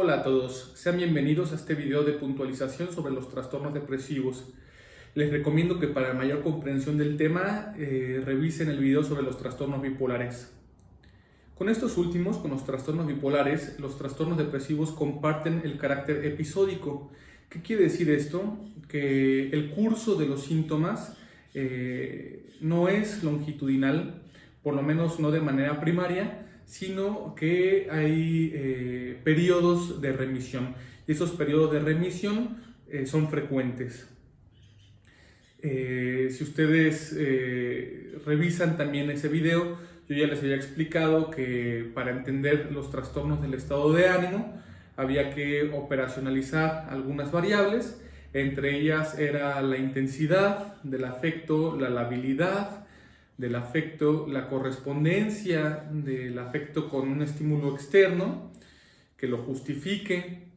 Hola a todos, sean bienvenidos a este video de puntualización sobre los trastornos depresivos. Les recomiendo que para mayor comprensión del tema revisen el video sobre los trastornos bipolares. Con estos últimos, con los trastornos bipolares, los trastornos depresivos comparten el carácter episódico. ¿Qué quiere decir esto? Que el curso de los síntomas no es longitudinal, por lo menos no de manera primaria, sino que hay periodos de remisión. Y esos periodos de remisión son frecuentes. Si ustedes revisan también ese video, yo ya les había explicado que para entender los trastornos del estado de ánimo había que operacionalizar algunas variables. Entre ellas era la intensidad del afecto, la labilidad del afecto, la correspondencia del afecto con un estímulo externo que lo justifique,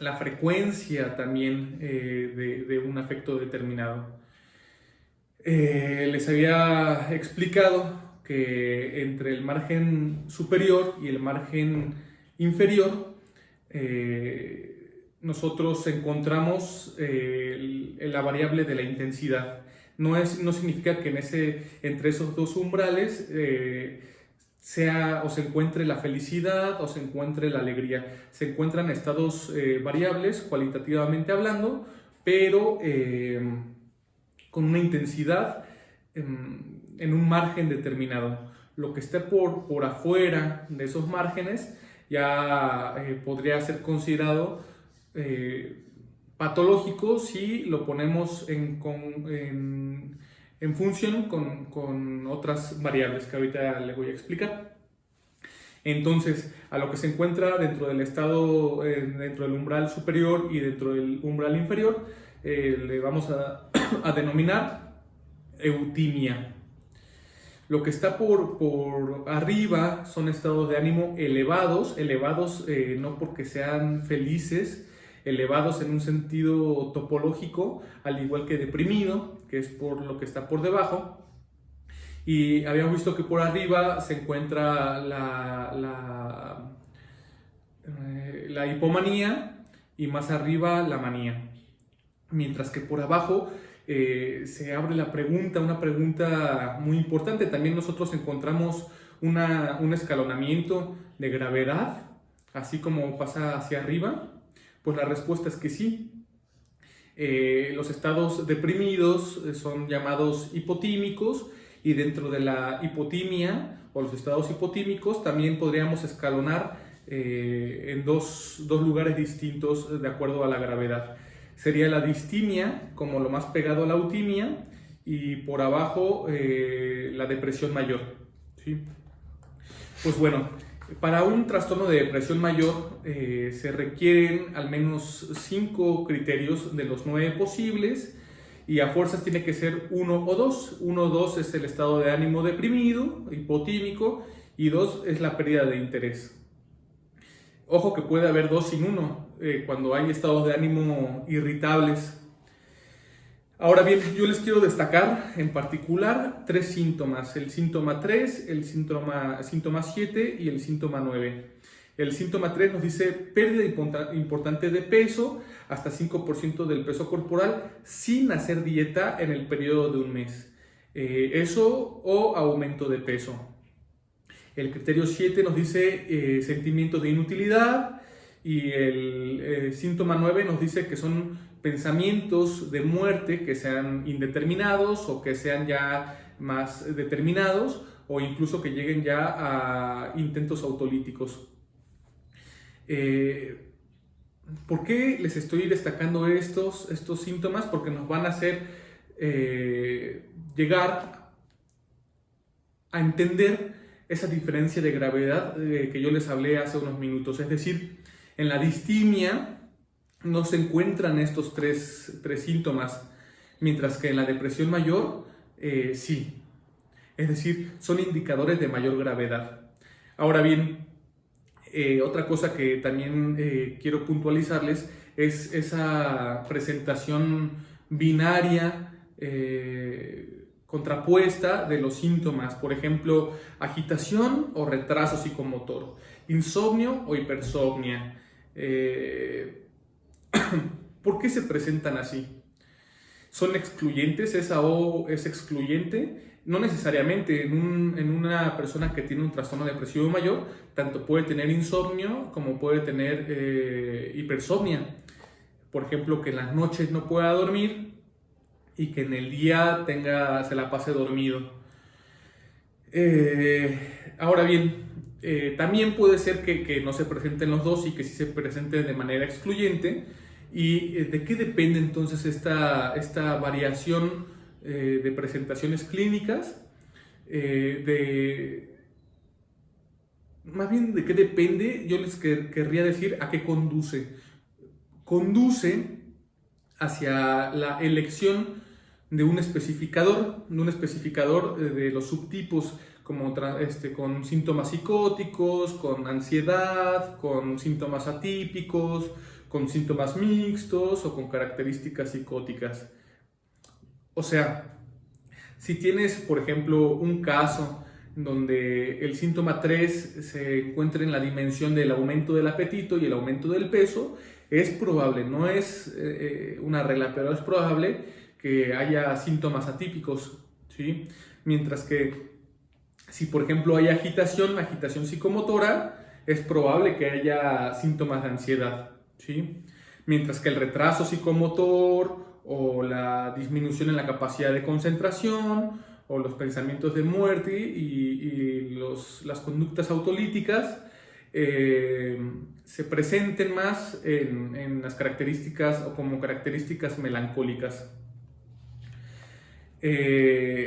la frecuencia también de un afecto determinado. Les había explicado que entre el margen superior y el margen inferior nosotros encontramos la variable de la intensidad. No significa que entre esos dos umbrales sea o se encuentre la felicidad o se encuentre la alegría. Se encuentran estados variables cualitativamente hablando, pero con una intensidad en un margen determinado. Lo que esté por afuera de esos márgenes ya podría ser considerado patológico si lo ponemos en función con otras variables que ahorita les voy a explicar. Entonces, a lo que se encuentra dentro del estado, dentro del umbral superior y dentro del umbral inferior, le vamos a denominar eutimia. Lo que está por arriba son estados de ánimo elevados no porque sean felices, elevados en un sentido topológico, al igual que deprimido, que es por lo que está por debajo. Y habíamos visto que por arriba se encuentra la hipomanía y más arriba la manía. Mientras que por abajo se abre una pregunta muy importante. También nosotros encontramos un escalonamiento de gravedad, así como pasa hacia arriba. Pues la respuesta es que sí. Los estados deprimidos son llamados hipotímicos, y dentro de la hipotimia o los estados hipotímicos también podríamos escalonar en dos lugares distintos de acuerdo a la gravedad. Sería la distimia como lo más pegado a la eutimia, y por abajo la depresión mayor, ¿sí? Pues bueno, para un trastorno de depresión mayor se requieren al menos 5 criterios de los 9 posibles, y a fuerzas tiene que ser 1 o 2. 1 o 2 es el estado de ánimo deprimido, hipotímico, y 2 es la pérdida de interés. Ojo que puede haber 2 sin 1 cuando hay estados de ánimo irritables. Ahora bien, yo les quiero destacar en particular 3 síntomas: el síntoma 3, el síntoma 7 y el síntoma 9. El síntoma 3 nos dice pérdida importante de peso, hasta 5% del peso corporal, sin hacer dieta en el periodo de un mes. Eso o aumento de peso. El criterio 7 nos dice sentimiento de inutilidad, y el síntoma 9 nos dice que son pensamientos de muerte que sean indeterminados o que sean ya más determinados, o incluso que lleguen ya a intentos autolíticos. ¿Por qué les estoy destacando estos síntomas? Porque nos van a hacer llegar a entender esa diferencia de gravedad que yo les hablé hace unos minutos. Es decir, en la distimia no se encuentran estos tres síntomas, mientras que en la depresión mayor sí. Es decir, son indicadores de mayor gravedad. Ahora bien, otra cosa que también quiero puntualizarles es esa presentación binaria contrapuesta de los síntomas. Por ejemplo, agitación o retraso psicomotor, insomnio o hipersomnia, ¿Por qué se presentan así? ¿Son excluyentes? ¿Esa O es excluyente? No necesariamente. En una persona que tiene un trastorno depresivo mayor, tanto puede tener insomnio como puede tener hipersomnia. Por ejemplo, que en las noches no pueda dormir y que en el día se la pase dormido. Ahora bien, también puede ser que no se presenten los dos y que sí se presenten de manera excluyente. ¿Y de qué depende entonces esta variación de presentaciones clínicas? Más bien, ¿de qué depende? Yo les querría decir a qué conduce. Conduce hacia la elección de un especificador de los subtipos como con síntomas psicóticos, con ansiedad, con síntomas atípicos, con síntomas mixtos o con características psicóticas. O sea, si tienes, por ejemplo, un caso donde el síntoma 3 se encuentra en la dimensión del aumento del apetito y el aumento del peso, es probable, no es una regla, pero es probable que haya síntomas atípicos, ¿sí? Mientras que si, por ejemplo, hay agitación psicomotora, es probable que haya síntomas de ansiedad, ¿sí? Mientras que el retraso psicomotor o la disminución en la capacidad de concentración o los pensamientos de muerte y las conductas autolíticas se presenten más en las características o como características melancólicas.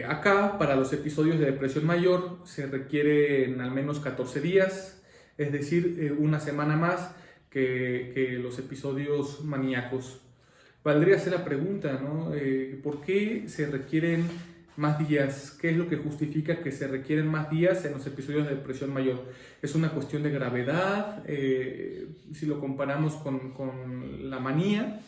Acá, para los episodios de depresión mayor, se requieren al menos 14 días, es decir, una semana más que los episodios maníacos. Valdría ser la pregunta, ¿no? ¿Por qué se requieren más días? ¿Qué es lo que justifica que se requieren más días en los episodios de depresión mayor? ¿Es una cuestión de gravedad? Si lo comparamos con la manía.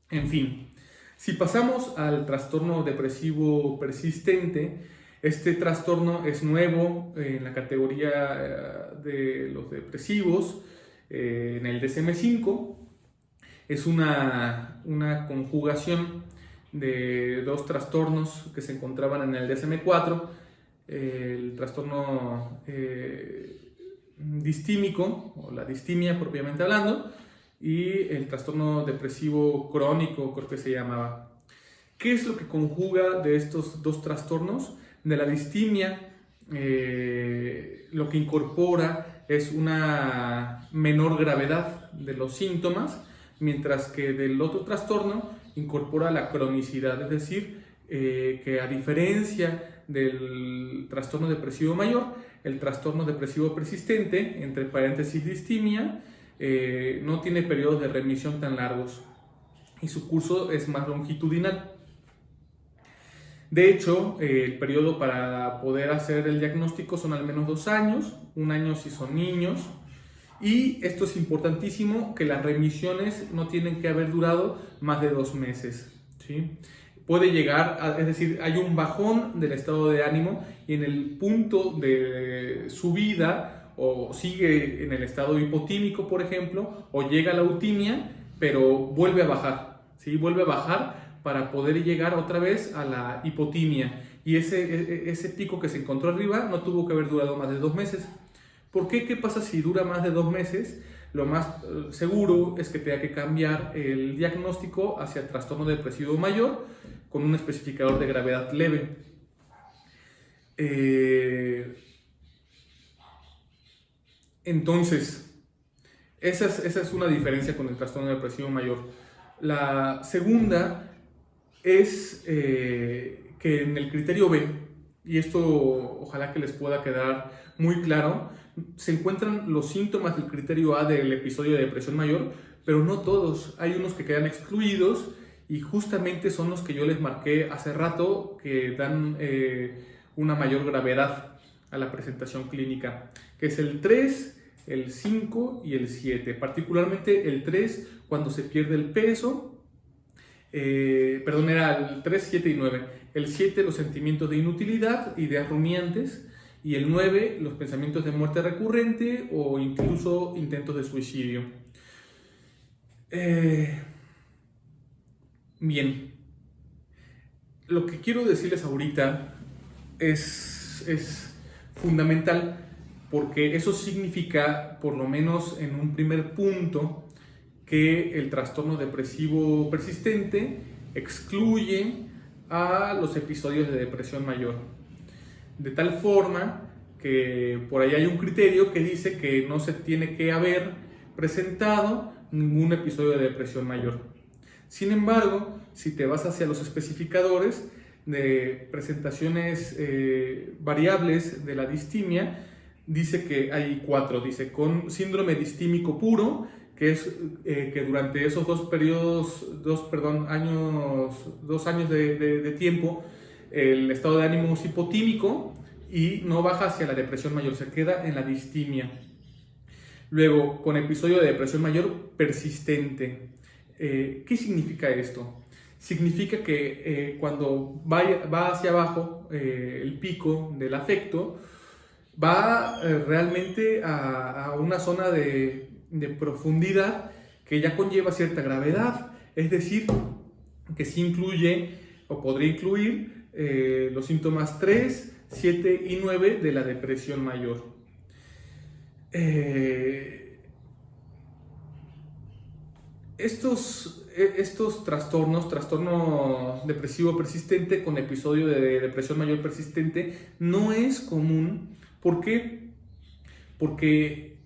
En fin. Si pasamos al trastorno depresivo persistente, este trastorno es nuevo en la categoría de los depresivos, en el DSM-5. Es una conjugación de dos trastornos que se encontraban en el DSM-4, el trastorno distímico, o la distimia propiamente hablando, y el trastorno depresivo crónico, creo que se llamaba. ¿Qué es lo que conjuga de estos dos trastornos? De la distimia, lo que incorpora es una menor gravedad de los síntomas, mientras que del otro trastorno incorpora la cronicidad, es decir, que a diferencia del trastorno depresivo mayor, el trastorno depresivo persistente, entre paréntesis distimia, no tiene periodos de remisión tan largos y su curso es más longitudinal. De hecho, el periodo para poder hacer el diagnóstico son al menos 2 años, 1 año si son niños, y esto es importantísimo, que las remisiones no tienen que haber durado más de 2 meses, ¿sí? Puede llegar, es decir, hay un bajón del estado de ánimo y en el punto de subida o sigue en el estado hipotímico, por ejemplo, o llega a la eutimia, pero vuelve a bajar, ¿sí? Vuelve a bajar para poder llegar otra vez a la hipotimia. Y ese pico que se encontró arriba no tuvo que haber durado más de 2 meses. ¿Por qué? ¿Qué pasa si dura más de 2 meses? Lo más seguro es que tenga que cambiar el diagnóstico hacia trastorno depresivo mayor con un especificador de gravedad leve. Entonces, esa es una diferencia con el trastorno depresivo mayor. La segunda es que en el criterio B, y esto ojalá que les pueda quedar muy claro, se encuentran los síntomas del criterio A del episodio de depresión mayor, pero no todos. Hay unos que quedan excluidos y justamente son los que yo les marqué hace rato, que dan una mayor gravedad a la presentación clínica, que es el 3, el 5 y el 7. Particularmente el 3 cuando se pierde el peso, era el 3, 7 y 9. El 7 los sentimientos de inutilidad, ideas rumiantes, Y el 9, los pensamientos de muerte recurrente o incluso intentos de suicidio. Bien, lo que quiero decirles ahorita es fundamental, porque eso significa, por lo menos en un primer punto, que el trastorno depresivo persistente excluye a los episodios de depresión mayor. De tal forma que por ahí hay un criterio que dice que no se tiene que haber presentado ningún episodio de depresión mayor. Sin embargo, si te vas hacia los especificadores de presentaciones variables de la distimia, dice que hay 4. Dice con síndrome distímico puro, que es que durante esos 2 años de tiempo el estado de ánimo es hipotímico y no baja hacia la depresión mayor, se queda en la distimia. Luego, con episodio de depresión mayor persistente. ¿Qué significa esto? Significa que cuando va hacia abajo el pico del afecto, va realmente a una zona de profundidad que ya conlleva cierta gravedad, es decir, que sí incluye o podría incluir los síntomas 3, 7 y 9 de la depresión mayor. Estos trastorno depresivo persistente con episodio de depresión mayor persistente no es común. ¿Por qué? Porque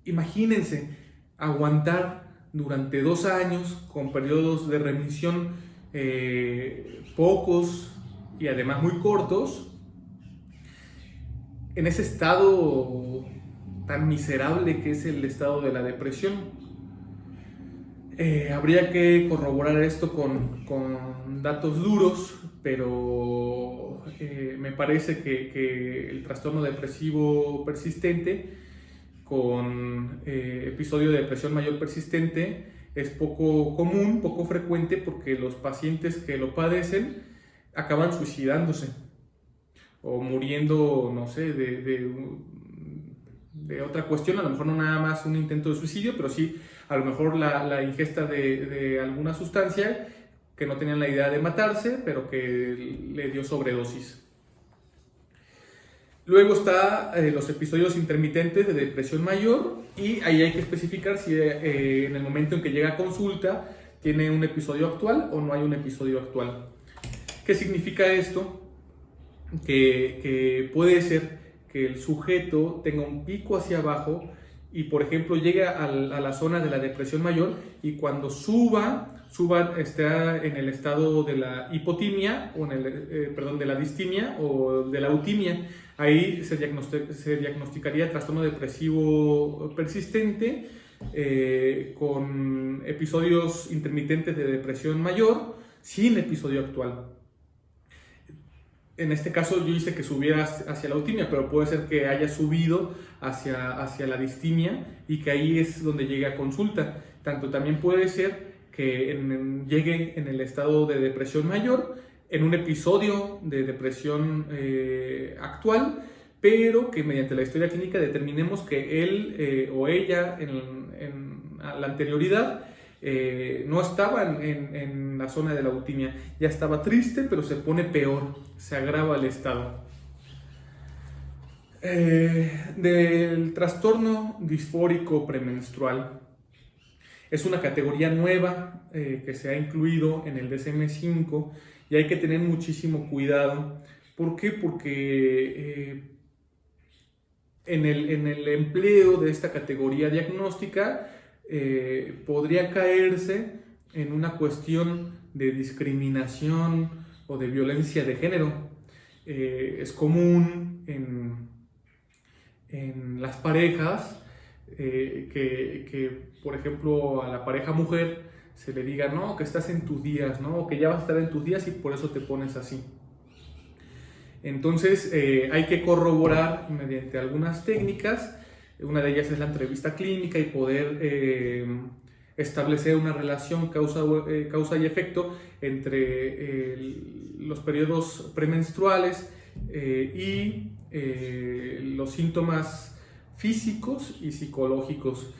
imagínense aguantar durante 2 años con periodos de remisión pocos y además muy cortos, en ese estado tan miserable que es el estado de la depresión. Habría que corroborar esto con datos duros, pero me parece que el trastorno depresivo persistente con episodio de depresión mayor persistente es poco común, poco frecuente, porque los pacientes que lo padecen acaban suicidándose o muriendo, no sé, de otra cuestión, a lo mejor no nada más un intento de suicidio, pero sí a lo mejor la ingesta de alguna sustancia que no tenían la idea de matarse, pero que le dio sobredosis. Luego está los episodios intermitentes de depresión mayor, y ahí hay que especificar si en el momento en que llega a consulta tiene un episodio actual o no hay un episodio actual. ¿Qué significa esto? Que puede ser que el sujeto tenga un pico hacia abajo y, por ejemplo, llegue a la zona de la depresión mayor, y cuando suba está en el estado de la hipotimia, o de la distimia o de la eutimia. Ahí se diagnosticaría trastorno depresivo persistente con episodios intermitentes de depresión mayor sin episodio actual. En este caso yo hice que subiera hacia la eutimia, pero puede ser que haya subido hacia la distimia y que ahí es donde llegue a consulta. También puede ser que llegue en el estado de depresión mayor, en un episodio de depresión actual, pero que mediante la historia clínica determinemos que él o ella en la anterioridad no estaba en la zona de la eutimia, ya estaba triste, pero se pone peor, se agrava el estado. Del trastorno disfórico premenstrual. Es una categoría nueva que se ha incluido en el DSM-5 y hay que tener muchísimo cuidado. ¿Por qué? Porque en el empleo de esta categoría diagnóstica podría caerse en una cuestión de discriminación o de violencia de género. Es común en las parejas que, por ejemplo, a la pareja mujer se le diga, no, que estás en tus días, ¿no? O que ya vas a estar en tus días y por eso te pones así. Entonces hay que corroborar mediante algunas técnicas. Una de ellas es la entrevista clínica y poder establecer una relación causa y efecto entre los periodos premenstruales y los síntomas físicos y psicológicos.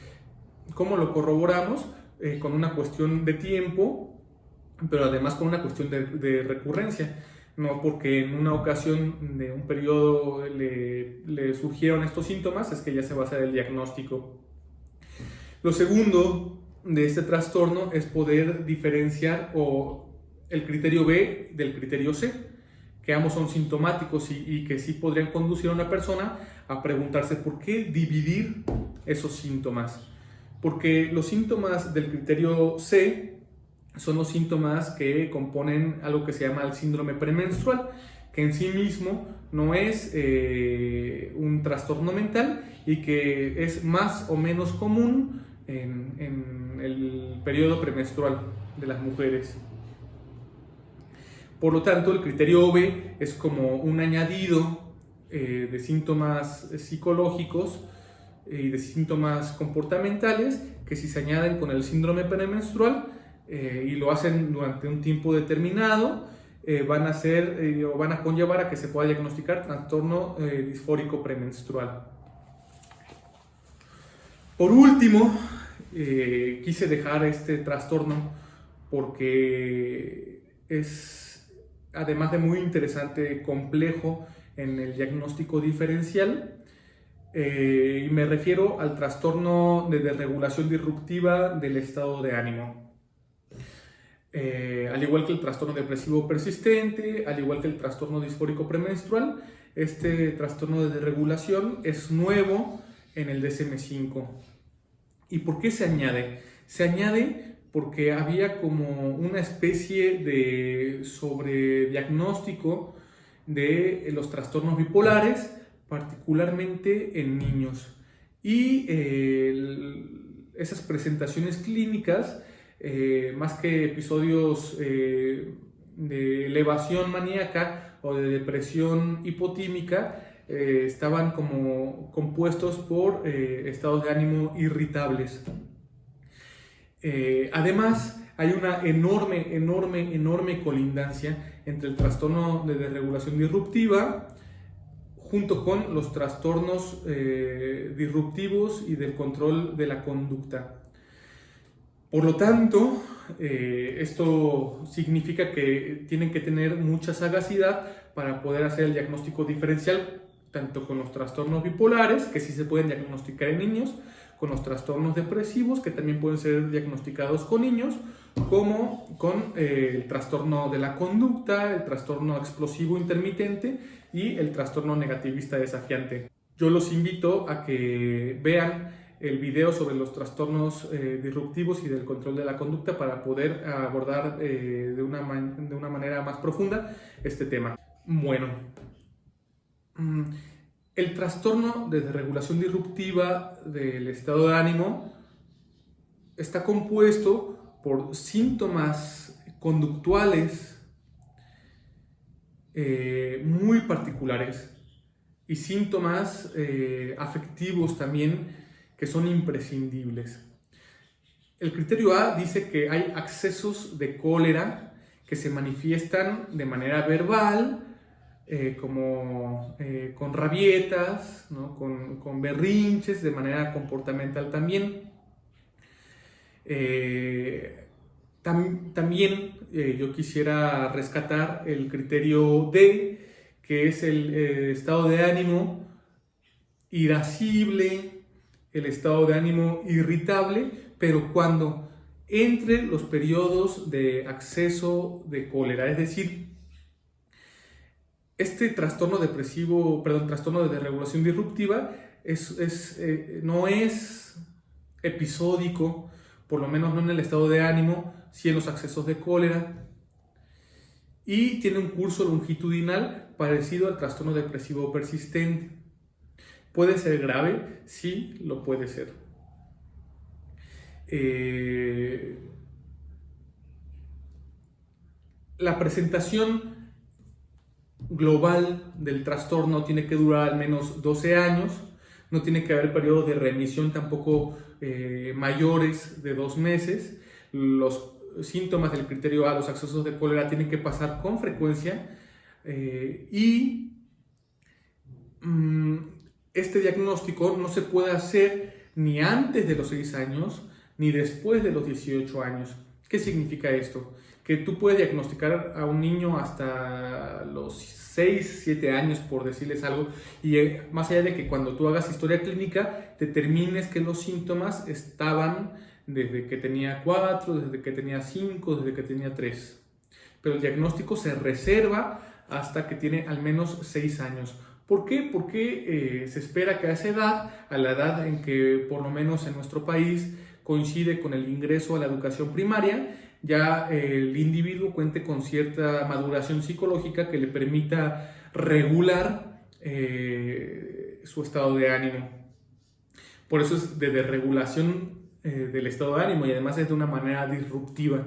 ¿Cómo lo corroboramos? Con una cuestión de tiempo, pero además con una cuestión de recurrencia. No porque en una ocasión de un periodo le surgieron estos síntomas, es que ya se va a hacer el diagnóstico. Lo segundo de este trastorno es poder diferenciar el criterio B del criterio C, que ambos son sintomáticos y que sí podrían conducir a una persona a preguntarse por qué dividir esos síntomas. Porque los síntomas del criterio C son los síntomas que componen algo que se llama el síndrome premenstrual, que en sí mismo no es un trastorno mental y que es más o menos común en el periodo premenstrual de las mujeres. Por lo tanto, el criterio B es como un añadido de síntomas psicológicos y de síntomas comportamentales que, si se añaden con el síndrome premenstrual y lo hacen durante un tiempo determinado, van a conllevar a que se pueda diagnosticar trastorno disfórico premenstrual. Por último, quise dejar este trastorno porque es, además de muy interesante, complejo en el diagnóstico diferencial. Y me refiero al trastorno de desregulación disruptiva del estado de ánimo. Al igual que el trastorno depresivo persistente, al igual que el trastorno disfórico premenstrual, este trastorno de desregulación es nuevo en el DSM-5. ¿Y por qué se añade? Se añade porque había como una especie de sobrediagnóstico de los trastornos bipolares, particularmente en niños. Y esas presentaciones clínicas, más que episodios de elevación maníaca o de depresión hipotímica, estaban como compuestos por estados de ánimo irritables. Además, hay una enorme colindancia entre el trastorno de desregulación disruptiva junto con los trastornos disruptivos y del control de la conducta. Por lo tanto, esto significa que tienen que tener mucha sagacidad para poder hacer el diagnóstico diferencial, tanto con los trastornos bipolares, que sí se pueden diagnosticar en niños, con los trastornos depresivos, que también pueden ser diagnosticados con niños, como con el trastorno de la conducta, el trastorno explosivo intermitente y el trastorno negativista desafiante. Yo los invito a que vean el video sobre los trastornos disruptivos y del control de la conducta para poder abordar de una manera más profunda este tema. Bueno, el trastorno de desregulación disruptiva del estado de ánimo está compuesto por síntomas conductuales muy particulares y síntomas afectivos también que son imprescindibles. El criterio A dice que hay accesos de cólera que se manifiestan de manera verbal, como con rabietas, ¿no? con berrinches, de manera comportamental también. También yo quisiera rescatar el criterio D, que es el estado de ánimo irascible, el estado de ánimo irritable, pero cuando entre los periodos de acceso de cólera, es decir, este trastorno trastorno de desregulación disruptiva no es episódico, por lo menos no en el estado de ánimo, sí en los accesos de cólera, y tiene un curso longitudinal parecido al trastorno depresivo persistente. ¿Puede ser grave? Sí, lo puede ser. La presentación global del trastorno tiene que durar al menos 12 años, no tiene que haber periodos de remisión tampoco mayores de 2 meses. Los síntomas del criterio A, los accesos de cólera, tienen que pasar con frecuencia y mm, este diagnóstico no se puede hacer ni antes de los 6 años ni después de los 18 años. ¿Qué significa esto? Que tú puedes diagnosticar a un niño hasta los 6, 7 años, por decirles algo, y más allá de que cuando tú hagas historia clínica, determines que los síntomas estaban desde que tenía 4, desde que tenía 5, desde que tenía 3. Pero el diagnóstico se reserva hasta que tiene al menos 6 años. ¿Por qué? Porque se espera que a esa edad, a la edad en que por lo menos en nuestro país coincide con el ingreso a la educación primaria, ya el individuo cuente con cierta maduración psicológica que le permita regular su estado de ánimo. Por eso es de desregulación del estado de ánimo, y además es de una manera disruptiva.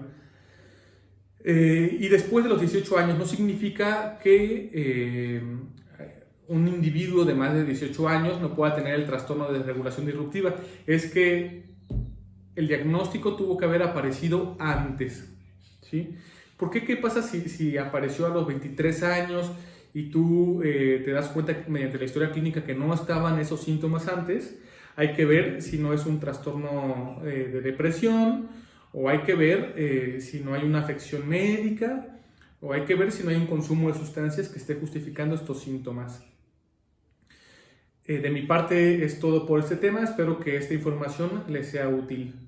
Y después de los 18 años no significa que un individuo de más de 18 años no pueda tener el trastorno de desregulación disruptiva. Es que el diagnóstico tuvo que haber aparecido antes, ¿sí? ¿Por qué? ¿Qué pasa si apareció a los 23 años y tú te das cuenta mediante la historia clínica que no estaban esos síntomas antes? Hay que ver si no es un trastorno de depresión, o hay que ver si no hay una afección médica, o hay que ver si no hay un consumo de sustancias que esté justificando estos síntomas. De mi parte es todo por este tema. Espero que esta información les sea útil.